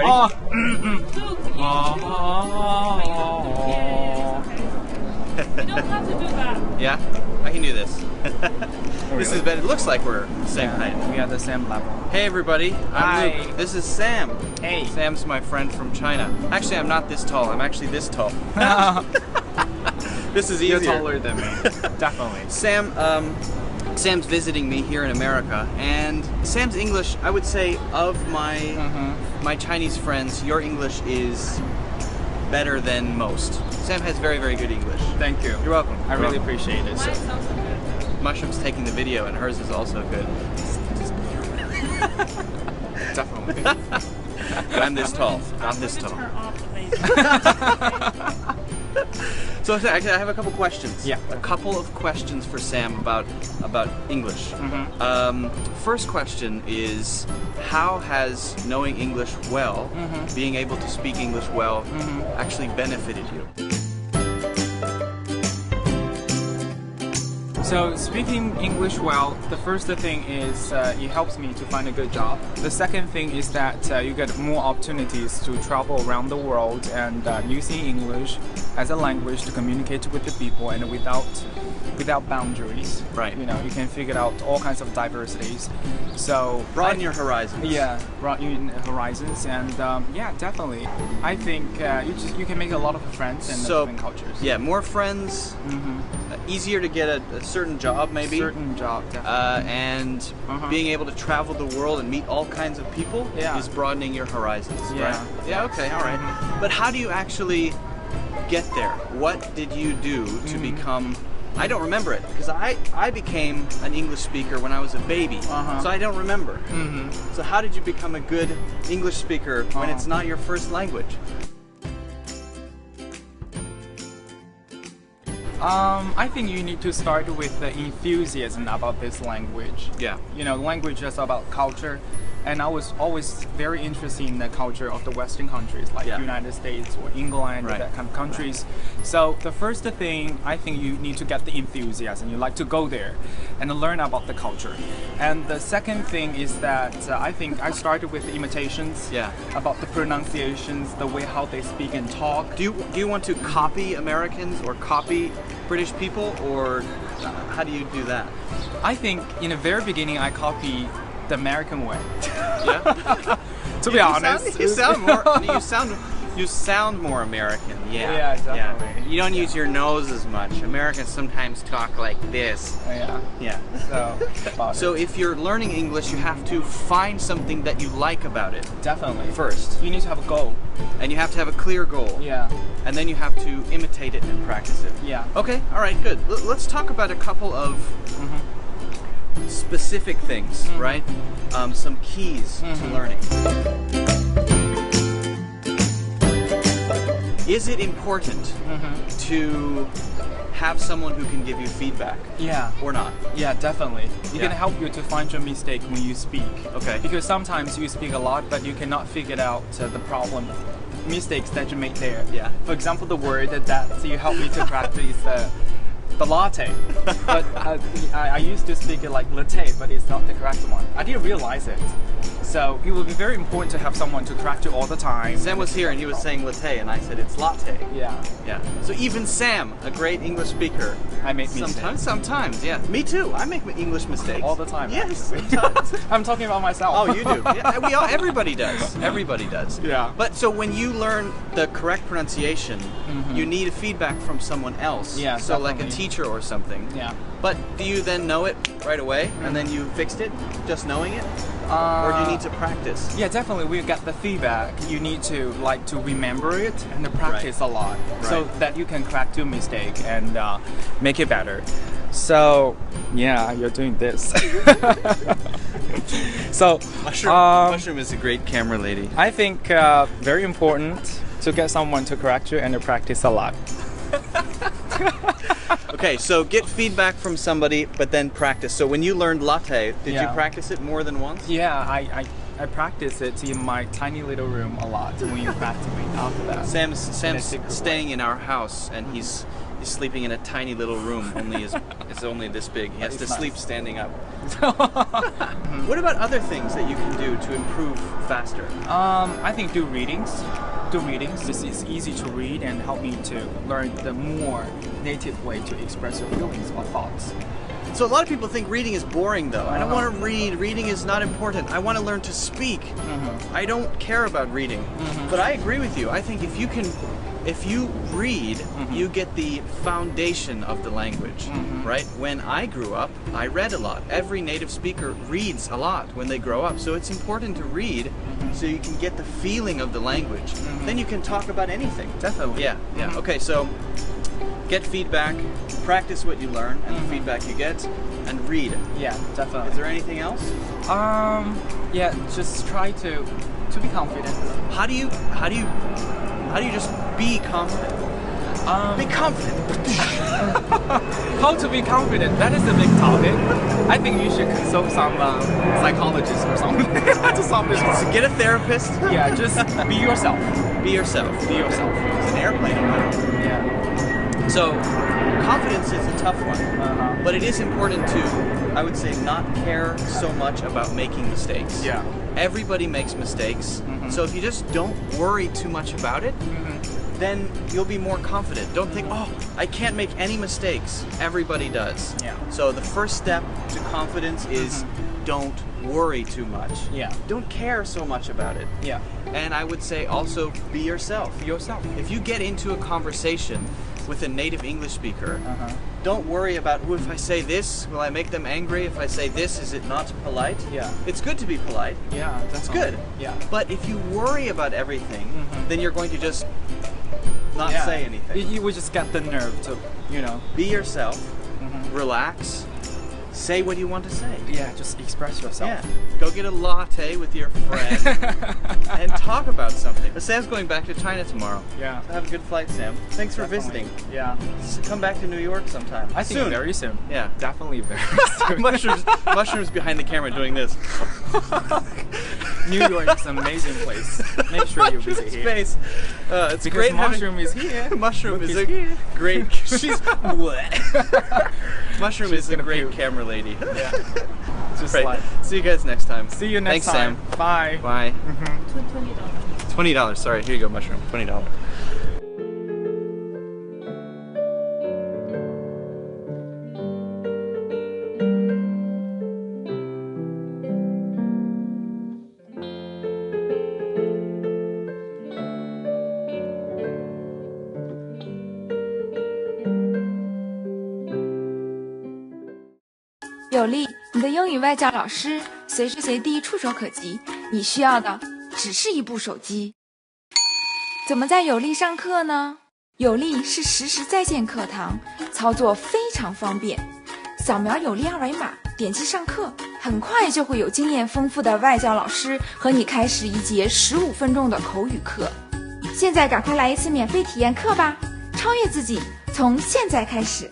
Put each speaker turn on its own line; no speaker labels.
Ready?
Oh.
You don't have to do that.
Yeah, I can do this. This is better. It looks like we're the same height.
We are the same level.
Hey everybody, I'm
Hi.
Luke. This is Sam.
Hey.
Sam's my friend from China. Actually, I'm not this tall. I'm actually this tall. This is easier.
You're taller than me. Definitely.
Sam's visiting me here in America, and Sam's English, I would say, of my Chinese friends, your English is better than most. Sam has very, very good English.
Thank you.
You're welcome.
I really appreciate it.
Mine sounds so good.
Mushroom's taking the video, and hers is also good.
Definitely.
But I'm this tall, not this tall.
Turn off the laser.
So actually, I have a couple questions.
Yeah.
A couple of questions for Sam about English. First question is, how has knowing English well, being able to speak English well, actually benefited you?
So speaking English well, the first thing is it helps me to find a good job. The second thing is that you get more opportunities to travel around the world and using English as a language to communicate with the people and without boundaries.
Right.
You know, you can figure out all kinds of diversities. So
Broaden your horizons.
Yeah, broaden your horizons, and yeah, definitely. I think you can make a lot of friends in different cultures.
Yeah, more friends. Easier to get a certain job, maybe.
Certain job, definitely.
And being able to travel the world and meet all kinds of people is broadening your horizons,
Yeah.
right? Yeah, okay, all right. But how do you actually get there? What did you do to become... I don't remember it, because I became an English speaker when I was a baby, so I don't remember. So how did you become a good English speaker when it's not your first language?
I think you need to start with the enthusiasm about this language.
Yeah.
You know, language is about culture, and I was always very interested in the culture of the Western countries, like United States or England, that kind of countries. So the first thing, I think you need to get the enthusiasm. You like to go there and learn about the culture. And the second thing is that I think I started with the imitations.
Yeah.
About the pronunciations, the way how they speak and talk.
Do you want to copy Americans or copy British people, or how do you do that?
I think in the very beginning I copied the American way.
Yeah.
To be honest,
you sound more American. Yeah.
Yeah, definitely.
Yeah. You don't use your nose as much. Americans sometimes talk like this.
Yeah.
Yeah. So if you're learning English, you have to find something that you like about it.
Definitely.
First.
You need to have a goal.
And you have to have a clear goal.
Yeah.
And then you have to imitate it and practice it.
Yeah.
Okay. All right. Good. Let's talk about a couple of specific things, right? Some keys to learning. Is it important to have someone who can give you feedback?
Yeah.
Or not?
Yeah, definitely. It can help you to find your mistake when you speak.
Okay.
Because sometimes you speak a lot, but you cannot figure out the problem, mistakes that you made there.
Yeah.
For example, the word that you helped me to practice the latte. But I used to speak it like latte, but it's not the correct one. I didn't realize it. So it would be very important to have someone to correct you all the time.
Sam was here and he was saying latte, and I said it's latte.
Yeah.
Yeah. So even Sam, a great English speaker,
I make mistakes.
Sometimes, yeah. Me too. I make English mistakes.
All the time.
Yes. Sometimes.
I'm talking about myself.
Oh, you do. Yeah, everybody does. Everybody does.
Yeah.
But so when you learn the correct pronunciation, you need feedback from someone else.
Yeah.
So
definitely.
like a teacher or something.
Yeah.
But do you then know it right away and then you fixed it, just knowing it? Or do you need to practice?
Yeah, definitely. We get the feedback. You need to remember it and practice a lot, so that you can correct your mistake and make it better. So yeah, you're doing this. So
Mushroom is a great camera lady.
I think very important to get someone to correct you and to practice a lot.
Okay, so get feedback from somebody, but then practice. So when you learned latte, did you practice it more than once?
Yeah, I practice it in my tiny little room a lot when you practice it after that.
Sam's staying in our house, and he's He's sleeping in a tiny little room. It's only this big. He has to sleep standing up. What about other things that you can do to improve faster?
I think do readings. It's easy to read and help me to learn the more native way to express your feelings or thoughts.
So a lot of people think reading is boring though. I don't want to read. Reading is not important. I want to learn to speak. I don't care about reading. But I agree with you. I think if you read, you get the foundation of the language, right? When I grew up, I read a lot. Every native speaker reads a lot when they grow up. So it's important to read so you can get the feeling of the language. Then you can talk about anything.
Definitely.
Yeah. Okay, so get feedback, practice what you learn and the feedback you get, and read.
Yeah, definitely.
Is there anything else?
Yeah, just try to be confident.
How do you just be confident? Be confident.
How to be confident? That is a big topic. I think you should consult some psychologist or something to solve this problem.
So get a therapist.
Yeah, just be yourself.
Be yourself.
Be yourself.
It's an airplane.
Yeah.
So confidence is a tough one, but it is important to, I would say, not care so much about making mistakes.
Yeah.
Everybody makes mistakes, so if you just don't worry too much about it, then you'll be more confident. Don't think, oh, I can't make any mistakes. Everybody does.
Yeah.
So the first step to confidence is don't worry too much.
Yeah.
Don't care so much about it.
Yeah.
And I would say also be yourself.
Be yourself.
If you get into a conversation with a native English speaker, don't worry about, if I say this, will I make them angry? If I say this, is it not polite?
Yeah.
It's good to be polite.
Yeah,
That's good.
Yeah.
But if you worry about everything, then you're going to just not say anything.
You would just get the nerve to,
Be yourself, relax, say what you want to say.
Yeah, just express yourself.
Yeah. Go get a latte with your friend and talk about something. But Sam's going back to China tomorrow.
Yeah.
So have a good flight, Sam. Thanks for visiting.
Yeah.
Come back to New York sometime.
I think
soon.
very soon.
Yeah.
Definitely very soon.
mushrooms behind the camera doing this.
New York is an amazing place. Make sure you visit here.
Space. It's
Because
great
Mushroom is here.
Mushroom is
Look,
a
he's here.
great. She's what? Mushroom is a
gonna
great
puke.
camera lady.
Yeah. Just
Right.
like.
See you guys next time.
See you next
Thanks,
time.
Sam.
Bye.
Bye.
$20.
$20. Sorry. Here you go, Mushroom. $20.
有力，你的英语外教老师，随时随地触手可及，你需要的只是一部手机。怎么在有力上课呢？有力是实时在线课堂，操作非常方便。扫描有力二维码，点击上课，很快就会有经验丰富的外教老师和你开始一节15分钟的口语课。现在赶快来一次免费体验课吧，超越自己，从现在开始。